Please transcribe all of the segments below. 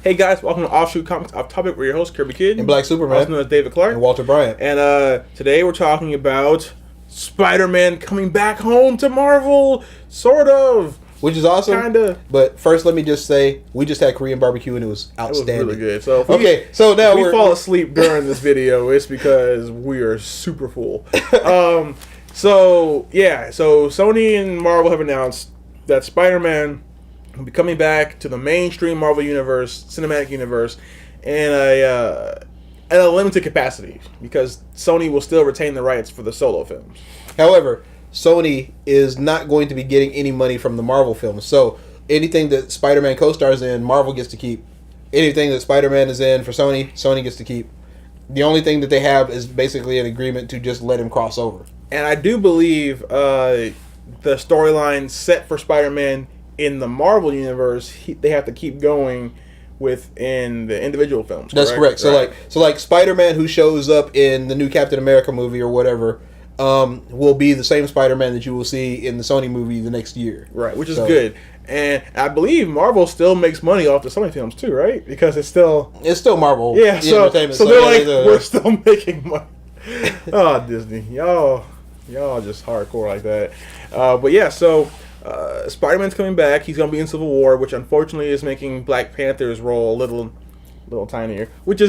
Hey guys, welcome to Offshoot Comics Off Topic. We're your host, Kirby Kid. And Black Superman. Also known as David Clark. And Walter Bryant. And today we're talking about Spider-Man coming back home to Marvel. Sort of. Which is awesome. Kinda. But first, let me just say, we just had Korean barbecue and it was outstanding. It was really good. So so now we fall asleep during this video, it's because we are super full. So Sony and Marvel have announced that Spider-Man will be coming back to the mainstream Marvel universe, cinematic universe, in at a limited capacity because Sony will still retain the rights for the solo films. However, Sony is not going to be getting any money from the Marvel films. So anything that Spider-Man co-stars in, Marvel gets to keep. Anything that Spider-Man is in for Sony, Sony gets to keep. The only thing that they have is basically an agreement to just let him cross over. And I do believe the storyline set for Spider-Man in the Marvel universe, they have to keep going within the individual films. That's correct. So like Spider-Man who shows up in the new Captain America movie or whatever, will be the same Spider-Man that you will see in the Sony movie the next year. Right, which is good. And I believe Marvel still makes money off the Sony films too, right? Because it's still Marvel. Yeah, so they're like, we're still making money. Oh, Disney. Y'all just hardcore like that. But yeah, so Spider-Man's coming back. He's going to be in Civil War, which unfortunately is making Black Panther's role a little tinier, which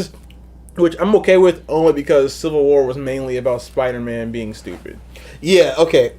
I'm okay with only because Civil War was mainly about Spider-Man being stupid. Yeah, okay.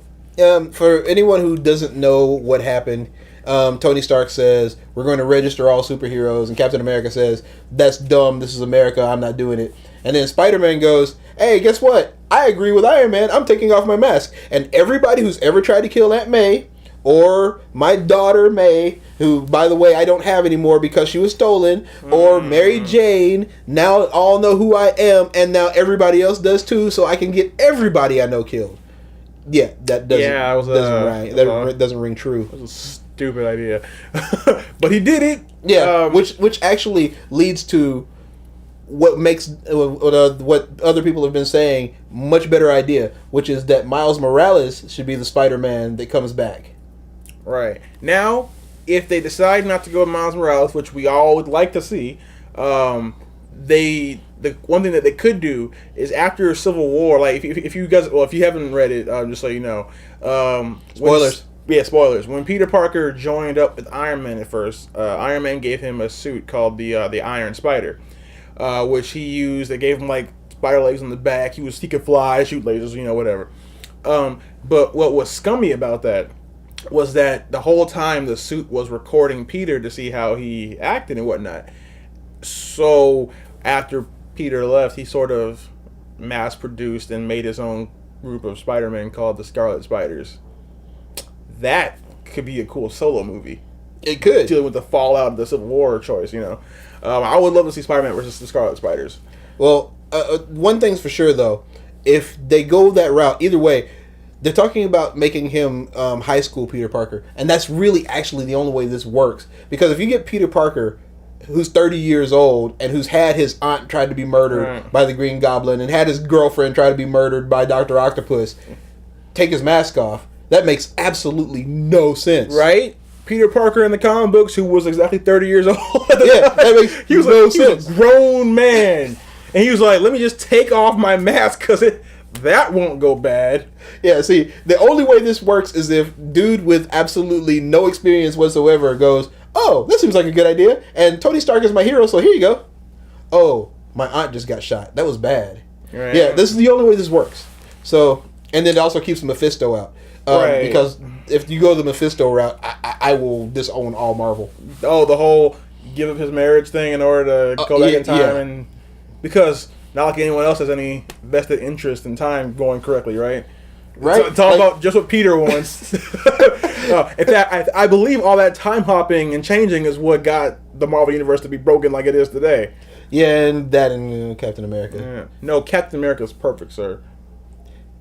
For anyone who doesn't know what happened, Tony Stark says, we're going to register all superheroes, and Captain America says, that's dumb, this is America, I'm not doing it. And then Spider-Man goes, hey, guess what? I agree with Iron Man, I'm taking off my mask. And everybody who's ever tried to kill Aunt May, or my daughter May, who, by the way, I don't have anymore because she was stolen, or Mary Jane, now all know who I am, and now everybody else does too, so I can get everybody I know killed. Yeah, that doesn't ring true. That was a stupid idea. But he did it. Yeah, which actually leads to what makes what other people have been saying much better idea, which is that Miles Morales should be the Spider-Man that comes back. Right. Now, if they decide not to go with Miles Morales, which we all would like to see, the one thing that they could do is after Civil War, like if you guys, well, if you haven't read it, just so you know, spoilers. Spoilers. When Peter Parker joined up with Iron Man at first, Iron Man gave him a suit called the Iron Spider, which he used. They gave him like spider legs on the back. He could fly, shoot lasers, whatever. But what was scummy about that was that the whole time the suit was recording Peter to see how he acted and whatnot. So after Peter left, he sort of mass-produced and made his own group of Spider-Men called the Scarlet Spiders. That could be a cool solo movie. It could. Dealing with the fallout of the Civil War choice, I would love to see Spider-Man versus the Scarlet Spiders. Well, one thing's for sure, though. If they go that route, either way, they're talking about making him high school Peter Parker. And that's really actually the only way this works. Because if you get Peter Parker, who's 30 years old, and who's had his aunt tried to be murdered by the Green Goblin, and had his girlfriend try to be murdered by Dr. Octopus, take his mask off, that makes absolutely no sense. Right? Peter Parker in the comic books, who was exactly 30 years old. Yeah, that makes he was a grown man. And he was like, let me just take off my mask because that won't go bad. Yeah, see, the only way this works is if dude with absolutely no experience whatsoever goes, oh, that seems like a good idea, and Tony Stark is my hero, so here you go. Oh, my aunt just got shot. That was bad. Right. Yeah, this is the only way this works. So, and then it also keeps Mephisto out. Right. Because if you go the Mephisto route, I will disown all Marvel. Oh, the whole give up his marriage thing in order to go back in time, and because not like anyone else has any vested interest in time going correctly, right? Right. It's all about just what Peter wants. In fact, I believe all that time hopping and changing is what got the Marvel Universe to be broken like it is today. Yeah, and that and Captain America. Yeah. No, Captain America's perfect, sir.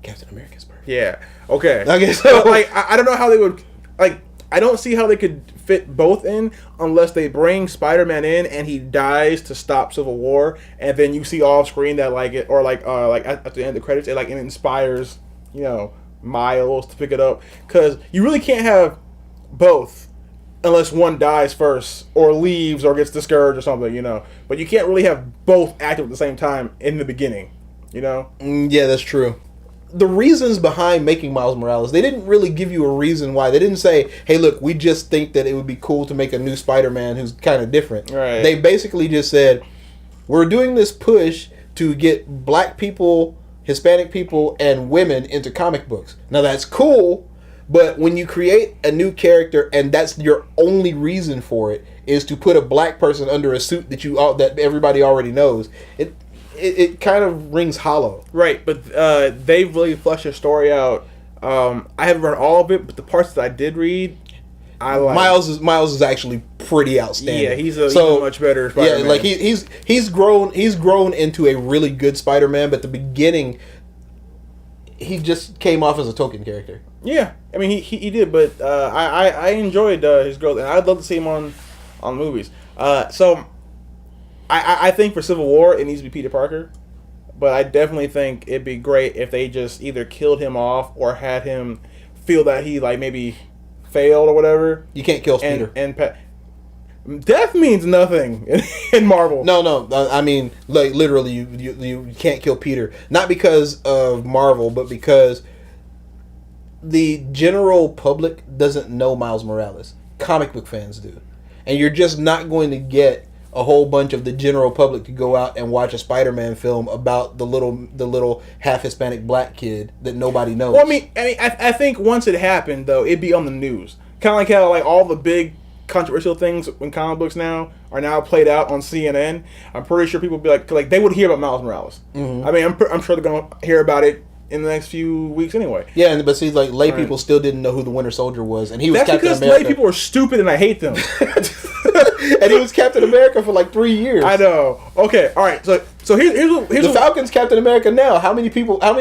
Captain America's perfect. Yeah. Okay. Okay, so I don't know how they would I don't see how they could fit both in unless they bring Spider-Man in and he dies to stop Civil War, and then you see off screen that at the end of the credits it inspires Miles to pick it up, because you really can't have both unless one dies first or leaves or gets discouraged or something, you know. But you can't really have both active at the same time in the beginning, you know. Yeah, that's true. The reasons behind making Miles Morales, they didn't really give you a reason why. They didn't say, hey, look, we just think that it would be cool to make a new Spider-Man who's kind of different. Right. They basically just said, we're doing this push to get black people, Hispanic people, and women into comic books. Now, that's cool, but when you create a new character and that's your only reason for it is to put a black person under a suit that everybody already knows, it kind of rings hollow. Right, but they've really fleshed their story out. I haven't read all of it, but the parts that I did read, I like. Miles is actually pretty outstanding. Yeah, he's a much better Spider-Man. Yeah, like he's grown into a really good Spider-Man, but the beginning he just came off as a token character. Yeah, I mean he did, but I enjoyed his growth, and I'd love to see him on movies. So. I think for Civil War, it needs to be Peter Parker. But I definitely think it'd be great if they just either killed him off or had him feel that he, like, maybe failed or whatever. You can't kill Peter. Death means nothing in Marvel. No. I mean, like, literally, you can't kill Peter. Not because of Marvel, but because the general public doesn't know Miles Morales. Comic book fans do. And you're just not going to get a whole bunch of the general public to go out and watch a Spider-Man film about the little half Hispanic black kid that nobody knows. Well, I think once it happened, though, it'd be on the news. Kind of like how, like, all the big controversial things in comic books now are now played out on CNN. I'm pretty sure people would be like they would hear about Miles Morales. Mm-hmm. I mean, I'm sure they're gonna hear about it in the next few weeks anyway. Yeah, but see, like, lay people still didn't know who the Winter Soldier was, and he was Captain America. That's because lay people are stupid and I hate them. And he was Captain America for like 3 years. I know. Okay, all right. So here's the Falcon's Captain America now. How many people don't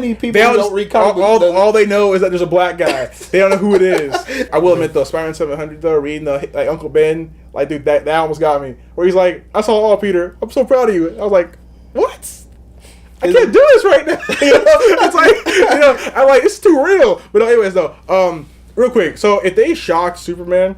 read comic books? All they know is that there's a black guy. They don't know who it is. I will admit though, Spider-Man 700 though, reading like Uncle Ben, like, dude, that almost got me. Where he's like, I saw all Peter. I'm so proud of you. I was like, what? I can't do this right now. It's like, I'm like, it's too real. But anyways though, real quick. So if they shocked Superman.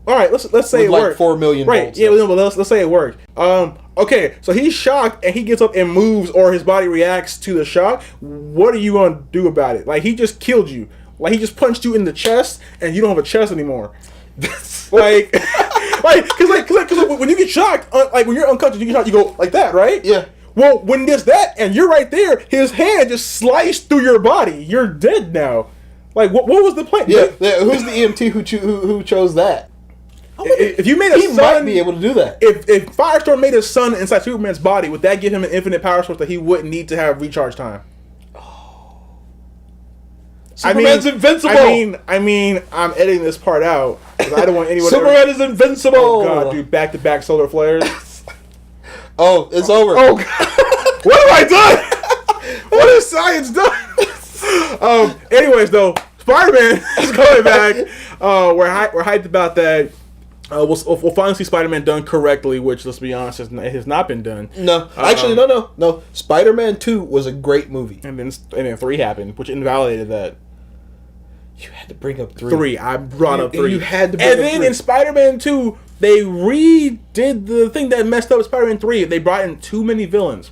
All right, let's say it like worked. 4 million right? volts, Yeah, but let's say it worked. Okay, so he's shocked and he gets up and moves, or his body reacts to the shock. What are you gonna do about it? Like, he just killed you. Like, he just punched you in the chest, and you don't have a chest anymore. Like, because when you get shocked, like when you're unconscious, you get shocked, you go like that, right? Yeah. Well, when there's that, and you're right there, his hand just sliced through your body. You're dead now. Like, what was the plan? Yeah. Who's the EMT who chose that? If you made he might be able to do that. If Firestorm made a sun inside Superman's body, would that give him an infinite power source that he wouldn't need to have recharge time? Oh. Superman's invincible. I mean, I'm editing this part out because I don't want anyone. Superman is invincible. Oh god, dude! Back-to-back solar flares. Oh, it's over. Oh god. What have I done? What has science done? Anyways, though, Spider-Man is coming back. We're hyped about that. We'll finally see Spider-Man done correctly, which, let's be honest, it has not been done. No, actually, no. Spider-Man 2 was a great movie, and then 3 happened, which invalidated that. You had to bring up 3. 3. I brought up 3. You had to bring up 3. And then in Spider-Man 2, they redid the thing that messed up Spider-Man 3. They brought in too many villains.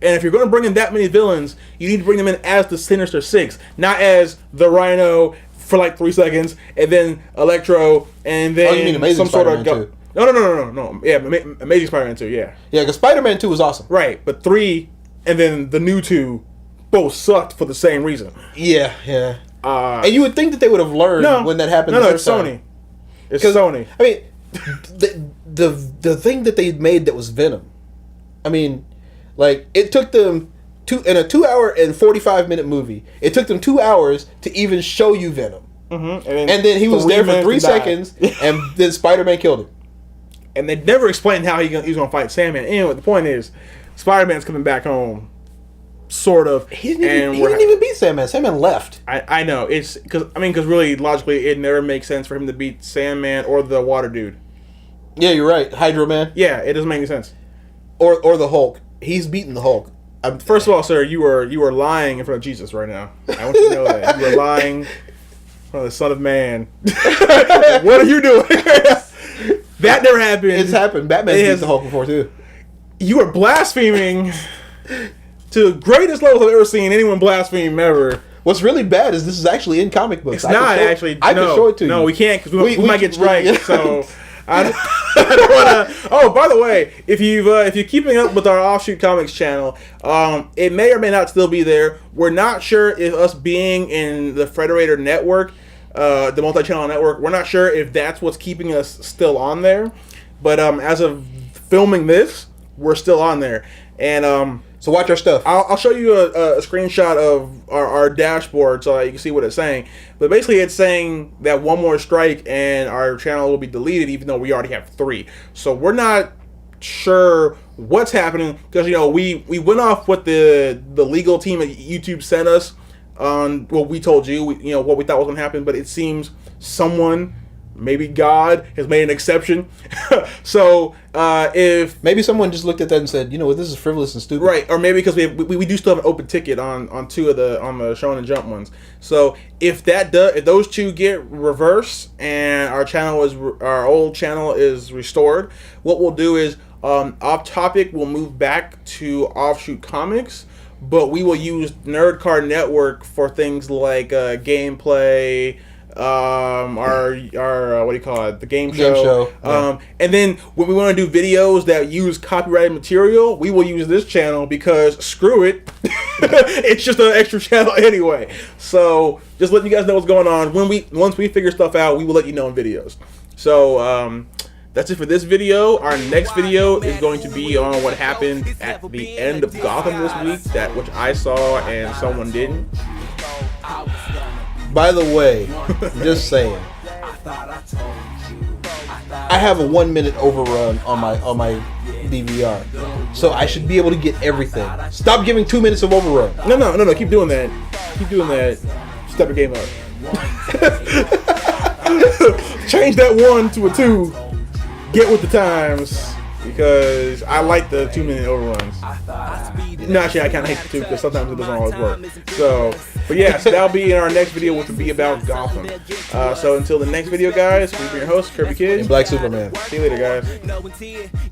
And if you're going to bring in that many villains, you need to bring them in as the Sinister Six, not as the Rhino for like 3 seconds, and then Electro, and then you mean Amazing some Spider-Man sort of No. Yeah, Amazing Spider-Man 2. Yeah. Yeah, because Spider-Man 2 was awesome. Right, but 3 and then the new 2 both sucked for the same reason. Yeah. And you would think that they would have learned when that happened. No, it's Sony. It's Sony. I mean, the thing that they made that was Venom. I mean, like, it took them in a 2 hour and 45-minute movie. It took them 2 hours to even show you Venom. Mm-hmm. And then he was there for 3 seconds, and then Spider-Man killed him. And they never explained how he was going to fight Sandman. Anyway, the point is, Spider-Man's coming back home. Sort of. He didn't even beat Sandman. Sandman left. I know. It's because really, logically, it never makes sense for him to beat Sandman or the Water Dude. Yeah, you're right. Hydro Man. Yeah, it doesn't make any sense. Or the Hulk. He's beaten the Hulk. First of all, sir, you are lying in front of Jesus right now. I want you to know that. You are lying. from the Son of Man. What are you doing? That never happened. It's happened. Batman beat the Hulk before too. You are blaspheming to the greatest levels I've ever seen anyone blaspheme ever. What's really bad is this is actually in comic books. It's not actually. I can show it to you. No, we can't because we might get striked. So I don't want to. Oh, by the way, if you're keeping up with our Offshoot Comics channel, it may or may not still be there. We're not sure if us being in the Federator network, the multi-channel network, we're not sure if that's what's keeping us still on there. But as of filming this, we're still on there. And so watch our stuff. I'll show you a screenshot of our dashboard so you can see what it's saying. But basically, it's saying that one more strike and our channel will be deleted, even though we already have 3. So we're not sure what's happening because we went off what the legal team at YouTube sent us on what we told you. What we thought was going to happen, but it seems someone. Maybe God has made an exception. So if maybe someone just looked at that and said, this is frivolous and stupid, right? Or maybe because we do still have an open ticket on 2 of the Shonen Jump ones. So if those 2 get reversed and our old channel is restored, what we'll do is Off Topic will move back to Offshoot Comics, but we will use Nerd Card Network for things like gameplay. Our what do you call it? The game show. Yeah. And then when we want to do videos that use copyrighted material, we will use this channel because screw it, it's just an extra channel anyway. So just letting you guys know what's going on. Once we figure stuff out, we will let you know in videos. So that's it for this video. Our next video is going to be on what happened at the end of Gotham this week, which I saw and someone didn't. By the way, just saying, I have a 1-minute overrun on my DVR, so I should be able to get everything. Stop giving 2 minutes of overrun. No. Keep doing that. Step your game up. Change that 1 to a 2. Get with the times. Because I like the 2-minute overruns. No, actually, I kind of hate the 2 because sometimes it doesn't always work. So, but yeah, so that'll be in our next video, which will be about Gotham. So until the next video, guys, we've been your host, Kirby Kid. And Black Superman. See you later, guys.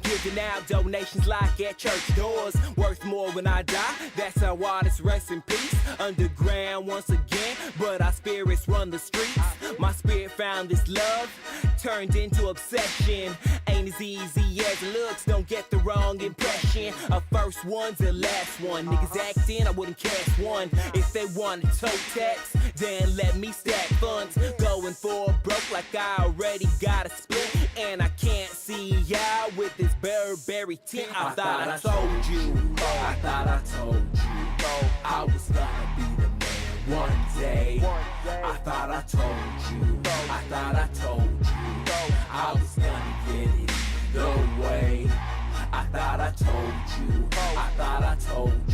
Giving out donations like at church doors. Worth more when I die. That's how artists rest in peace. Underground once again, but our spirits run the streets. My spirit found this love, turned into obsession. Ain't as easy as it looks, don't get the wrong impression. A first one's a last one. Niggas acting, I wouldn't cast one. If they want to toe tax, then let me stack funds. Going for broke like I already got a split. And I can't see y'all with this Burberry tint. I thought I told you. I thought I told you. I was gonna be the man one day. I thought I told you. I thought I told you. I was gonna get it the way. I thought I told you. I thought I told you.